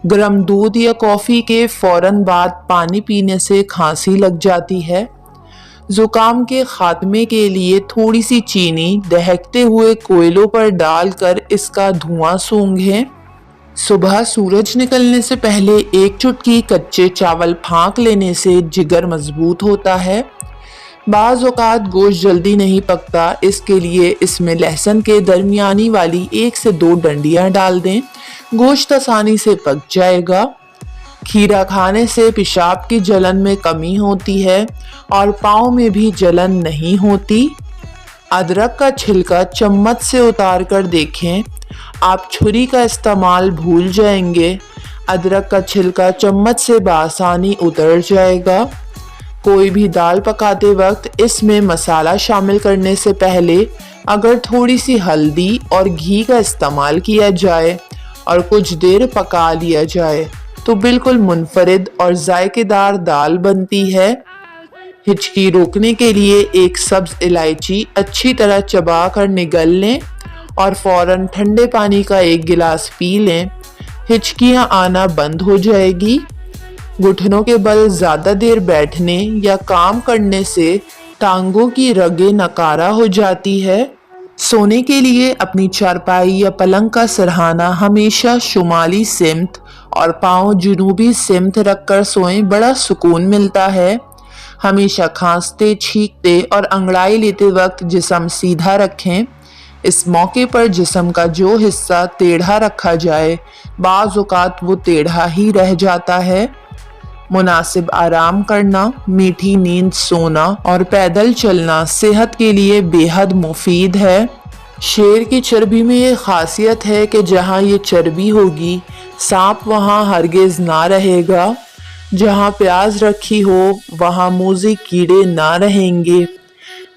गर्म दूध या कॉफ़ी के फौरन बाद पानी पीने से खांसी लग जाती है। जुकाम के खात्मे के लिए थोड़ी सी चीनी दहकते हुए कोयलों पर डालकर इसका धुआं सूंघें। सुबह सूरज निकलने से पहले एक चुटकी कच्चे चावल फाँक लेने से जिगर मजबूत होता है। बाज़ औक़ात गोश्त जल्दी नहीं पकता, इसके लिए इसमें लहसुन के दरमियानी वाली 1 से 2 डंडियां डाल दें, गोश्त आसानी से पक जाएगा। खीरा खाने से पेशाब की जलन में कमी होती है और पाँव में भी जलन नहीं होती। अदरक का छिलका चम्मच से उतार कर देखें, आप छुरी का इस्तेमाल भूल जाएंगे। अदरक का छिलका चम्मच से बआसानी उतर जाएगा। कोई भी दाल पकाते वक्त इसमें मसाला शामिल करने से पहले अगर थोड़ी सी हल्दी और घी का इस्तेमाल किया जाए और कुछ देर पका लिया जाए तो बिल्कुल मुनफरिद और जायकेदार दाल बनती है। हिचकी रोकने के लिए एक सब्ज इलायची अच्छी तरह चबा कर निगल लें और फौरन ठंडे पानी का 1 गिलास पी लें। हिचकियाँ आना बंद हो जाएगी। घुटनों के बल ज़्यादा देर बैठने या काम करने से टांगों की रगें नकारा हो जाती है। सोने के लिए अपनी चारपाई या पलंग का सरहाना हमेशा शुमाली सिमत और पाँव जनूबी सिमत रखकर सोएं, बड़ा सुकून मिलता है। हमेशा खांसते, छींकते और अंगड़ाई लेते वक्त जिस्म सीधा रखें। इस मौके पर जिस्म का जो हिस्सा टेढ़ा रखा जाए, बाज़ औक़ात वो टेढ़ा ही रह जाता है। मुनासिब आराम करना, मीठी नींद सोना और पैदल चलना सेहत के लिए बेहद मुफीद है। शेर की चर्बी में ये खासियत है कि जहाँ ये चर्बी होगी सांप वहाँ हरगिज़ ना रहेगा। जहाँ प्याज रखी हो वहाँ मोज़े कीड़े ना रहेंगे।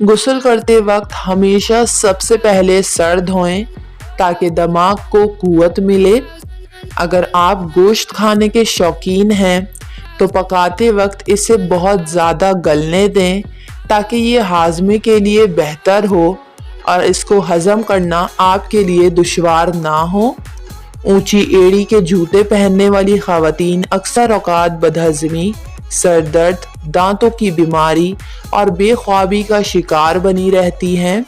गुस्ल करते वक्त हमेशा सबसे पहले सर धोएं ताकि दिमाग को कुव्वत मिले। अगर आप गोश्त खाने के शौकीन हैं तो पकाते वक्त इसे बहुत ज़्यादा गलने दें ताकि ये हाजमे के लिए बेहतर हो और इसको हज़म करना आपके लिए दुश्वार ना हो। ऊंची एड़ी के जूते पहनने वाली ख़वातीन अक्सर औक़ात बदहज़मी, सर दर्द, दांतों की बीमारी और बेख्वाबी का शिकार बनी रहती हैं।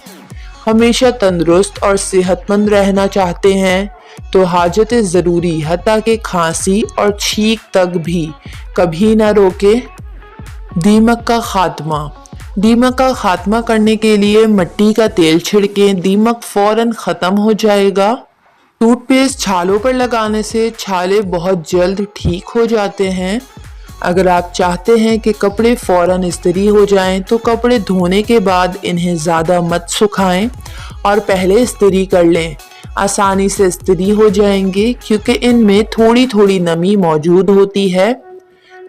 हमेशा तंदुरुस्त और सेहतमंद रहना चाहते हैं तो हाजत ज़रूरी हत्ता कि खांसी और छींक तक भी कभी ना रोके। दीमक का खात्मा। दीमक का खात्मा करने के लिए मिट्टी का तेल छिड़कें, दीमक फौरन ख़त्म हो जाएगा। टूथपेस्ट छालों पर लगाने से छाले बहुत जल्द ठीक हो जाते हैं। अगर आप चाहते हैं कि कपड़े फौरन इस्त्री हो जाएं तो कपड़े धोने के बाद इन्हें ज़्यादा मत सुखाएं और पहले इस्त्री कर लें। आसानी से इस्त्री हो जाएंगे क्योंकि इनमें थोड़ी थोड़ी नमी मौजूद होती है।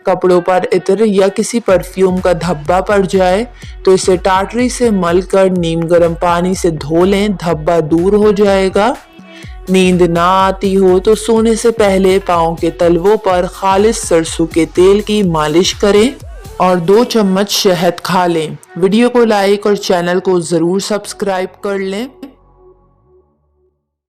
कपड़ों पर इत्र या किसी परफ्यूम का धब्बा पड़ जाए तो इसे टाटरी से मलकर नीम गर्म पानी से धो लें, धब्बा दूर हो जाएगा। नींद ना आती हो तो सोने से पहले पाँव के तलवों पर खालिस सरसों के तेल की मालिश करें और 2 चम्मच शहद खा लें। वीडियो को लाइक और चैनल को ज़रूर सब्सक्राइब कर लें।